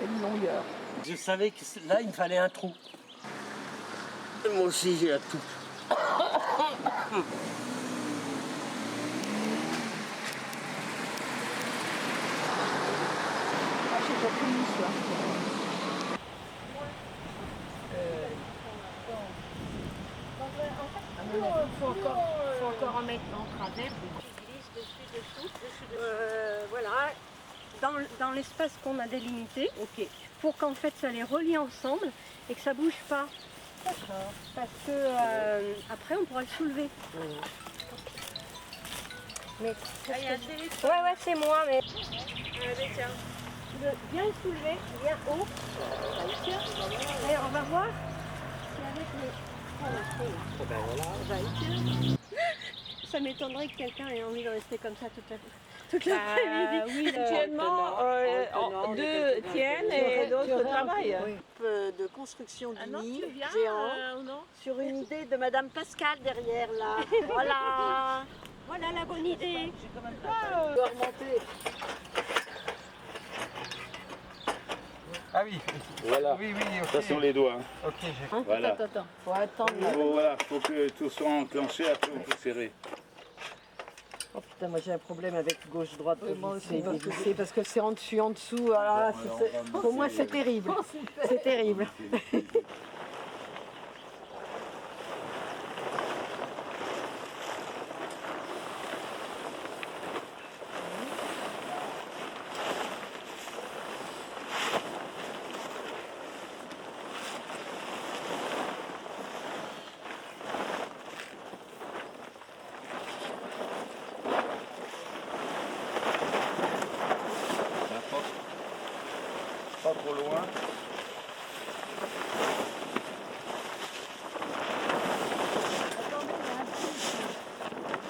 et une longueur. Je savais que là, il me fallait un trou. Moi aussi, j'ai la toupe. J'ai déjà fini ça. Faut encore en mettre en travers. Tu glisses dessus. Voilà, dans l'espace qu'on a délimité, pour qu'en fait ça les relie ensemble et que ça bouge pas. D'accord. Parce que après on pourra le soulever. Mais ouais, c'est moi, mais. Allez, tiens. Tu veux bien le soulever, bien haut. Et on va voir si avec les. Ça m'étonnerait que quelqu'un ait envie de rester comme ça toute l'après-midi. Oui, actuellement, deux tiennent et d'autres travaillent. De construction du nid géant sur une idée de Madame Pascal derrière là. Voilà la bonne idée. On doit remonter. Ah oui, Voilà. oui, ok. Attention les doigts. Ok, j'ai... Voilà. Attends, faut attendre. Faut que tout soit enclenché, après on peut serrer. Oh putain, moi j'ai un problème avec gauche-droite. moi aussi, parce que c'est en dessous. Ah, pour moi c'est terrible. C'est terrible. Pas trop loin.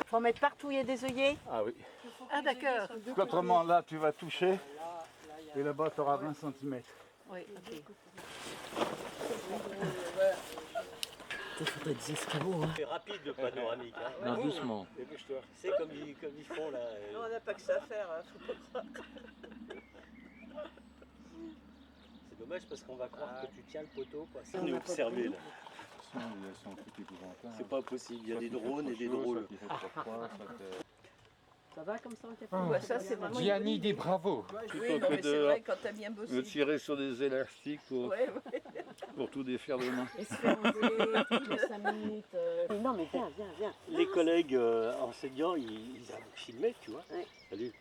Faut mettre partout, il y a des œillets. Ah oui. Ah d'accord. Autrement là tu vas toucher et là-bas tu auras 20 cm. Oui, ok. Il faudrait des escabeaux. C'est rapide le panoramique. Hein. Non, doucement. C'est comme ils font là. Non, on n'a pas que ça à faire, faut pas croire. C'est dommage parce qu'on va croire que tu tiens le poteau. Quoi. On est observé là. C'est pas possible, il y a des drones et des drôles. Ça va comme ça, Ça, c'est vraiment. Gianni des bravos. Oui, non, mais c'est vrai, quand t'as bien Me bossé. tirer sur des élastiques pour tout défaire de main. Et se faire enlever toutes les 5 minutes. Non mais viens. Les collègues enseignants, ils filmaient, tu vois. Ouais. Salut.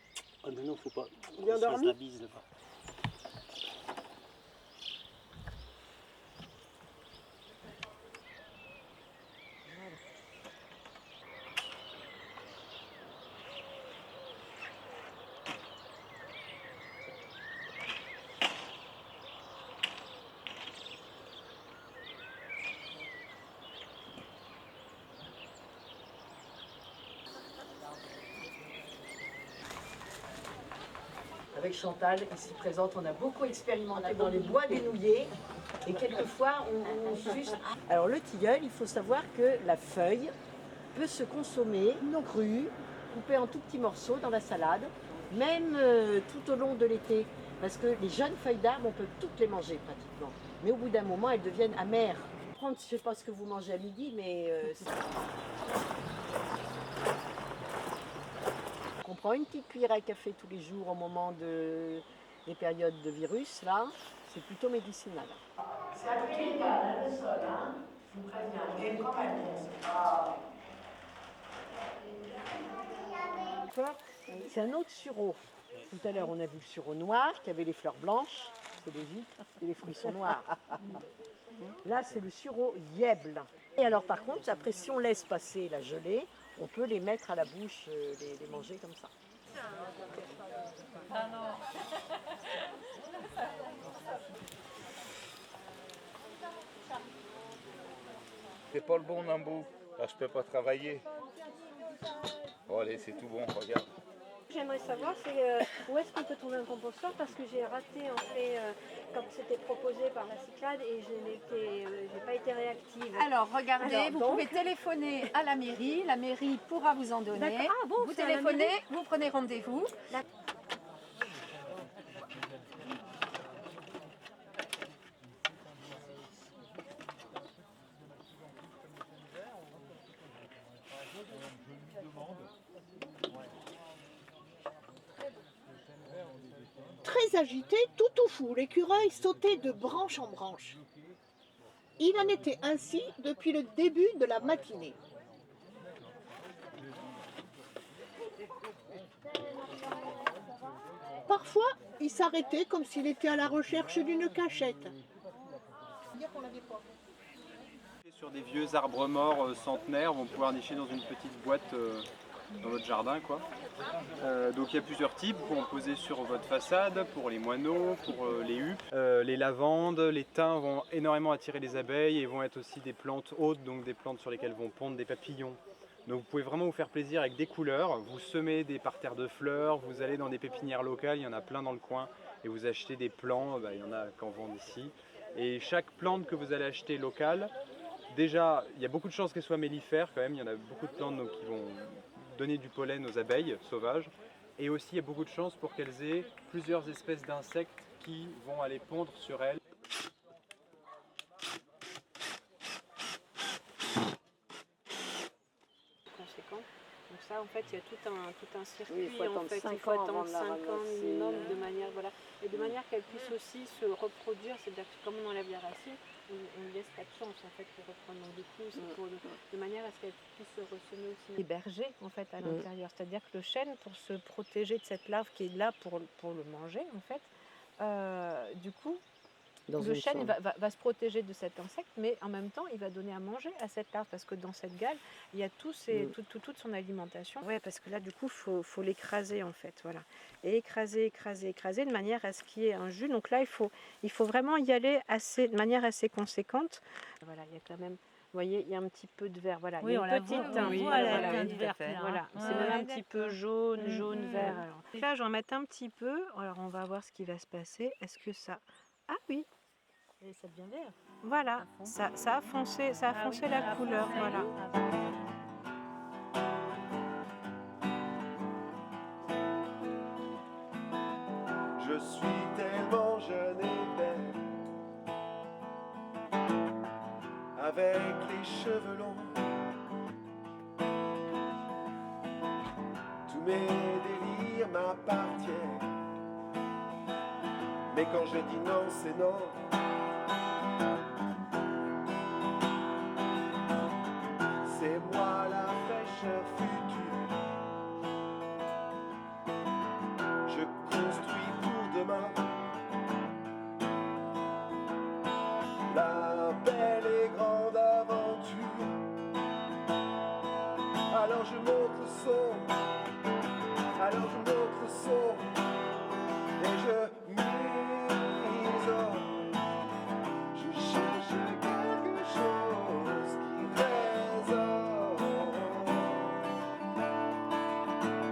Ah non, faut pas. Il est On se fasse endormi la bise là-bas. Avec Chantal, ici présente, on a beaucoup expérimenté dans les bois dénouillés et quelquefois on suce. Alors le tilleul, il faut savoir que la feuille peut se consommer crue, coupée en tout petits morceaux dans la salade, même tout au long de l'été. Parce que les jeunes feuilles d'arbre, on peut toutes les manger pratiquement. Mais au bout d'un moment, elles deviennent amères. Je ne sais pas ce que vous mangez à midi, mais on prend une petite cuillère à café tous les jours au moment des périodes de virus, là, c'est plutôt médicinal. C'est à le sol, hein. Je vous préviens, il est quand même. C'est un autre sureau. Tout à l'heure, on a vu le sureau noir qui avait les fleurs blanches, c'est logique, et les fruits sont noirs. Là, c'est le sureau yèble. Et alors, par contre, après, si on laisse passer la gelée, on peut les mettre à la bouche, les manger comme ça. C'est pas le bon Nambou. Là je peux pas travailler. Bon allez, c'est tout bon, regarde. J'aimerais savoir où est-ce qu'on peut trouver un composteur parce que j'ai raté en fait quand c'était proposé par la Cyclade et j'ai pas été réactive. Alors regardez, vous pouvez téléphoner à la mairie pourra vous en donner. D'accord. Ah bon, Vous c'est à la téléphonez, mairie. vous prenez rendez-vous. s'agitait tout au fou. L'écureuil sautait de branche en branche. Il en était ainsi depuis le début de la matinée. Parfois, il s'arrêtait comme s'il était à la recherche d'une cachette. Sur des vieux arbres morts centenaires, vont pouvoir nicher dans une petite boîte dans votre jardin, quoi. Donc il y a plusieurs types, vous pouvez en poser sur votre façade, pour les moineaux, pour les huppes. Les lavandes, les thym vont énormément attirer les abeilles et vont être aussi des plantes hautes, donc des plantes sur lesquelles vont pondre des papillons. Donc vous pouvez vraiment vous faire plaisir avec des couleurs, vous semez des parterres de fleurs, vous allez dans des pépinières locales, il y en a plein dans le coin, et vous achetez des plants, il y en a qu'en vente ici. Et chaque plante que vous allez acheter locale, déjà il y a beaucoup de chances qu'elle soit mellifère quand même, il y en a beaucoup de plantes donc, qui vont donner du pollen aux abeilles sauvages. Et aussi il y a beaucoup de chances pour qu'elles aient plusieurs espèces d'insectes qui vont aller pondre sur elles. Conséquent. Donc ça, en fait, il y a tout un circuit. Oui, il faut attendre 5 ans avant de la minimum ramasser. de manière, voilà, et de manière qu'elle puisse aussi se reproduire. C'est-à-dire que comme on enlève les racines, on ne laisse pas de chance en fait pour reprendre. Donc du coup, c'est de manière à ce qu'elle puisse se ressemer aussi. Héberger en fait à l'intérieur. C'est-à-dire que le chêne, pour se protéger de cette larve qui est là pour le manger, en fait, du coup. Le chêne va se protéger de cet insecte, mais en même temps, il va donner à manger à cette larve, parce que dans cette gale, il y a toute son alimentation. Ouais, parce que là, du coup, faut l'écraser, en fait, voilà. Et écraser, de manière à ce qu'il y ait un jus. Donc là, il faut vraiment y aller de manière assez conséquente. Voilà, il y a quand même... Vous voyez, il y a un petit peu de vert, voilà. Oui, Il y a on une la petite voit, teinte. on voit la teinte verte, là, hein. Voilà, c'est Ouais, même un ouais, petit peu jaune, vert. Alors. Là, j'en mets un petit peu. Alors, on va voir ce qui va se passer. Est-ce que ça... Ah oui. Et ça devient vert. Voilà, ça a foncé, la couleur, voilà. Je suis tellement jeune et belle, avec les cheveux longs. Tous mes délires m'appartiennent, mais quand je dis non, c'est non. C'est moi la fraîcheur future. Je construis pour demain la belle et grande aventure. Alors je monte le son, et je m'isole. Je cherche quelque chose qui résonne.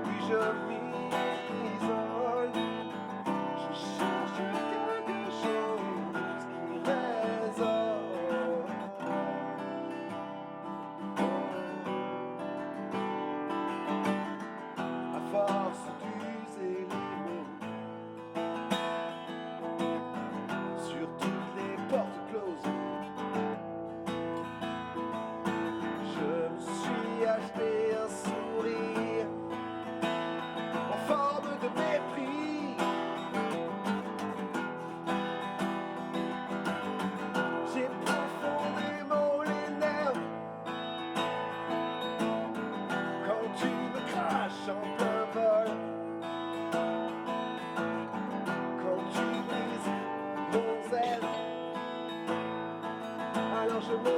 Puis je m'isole. Je cherche quelque chose qui résonne. À force d'user les mots sur toutes les portes closes, je me suis acheté un sourire en forme de mépris. J'ai profondément les nerfs quand tu me craches en plein vol, quand tu brises mon zèle. Alors je me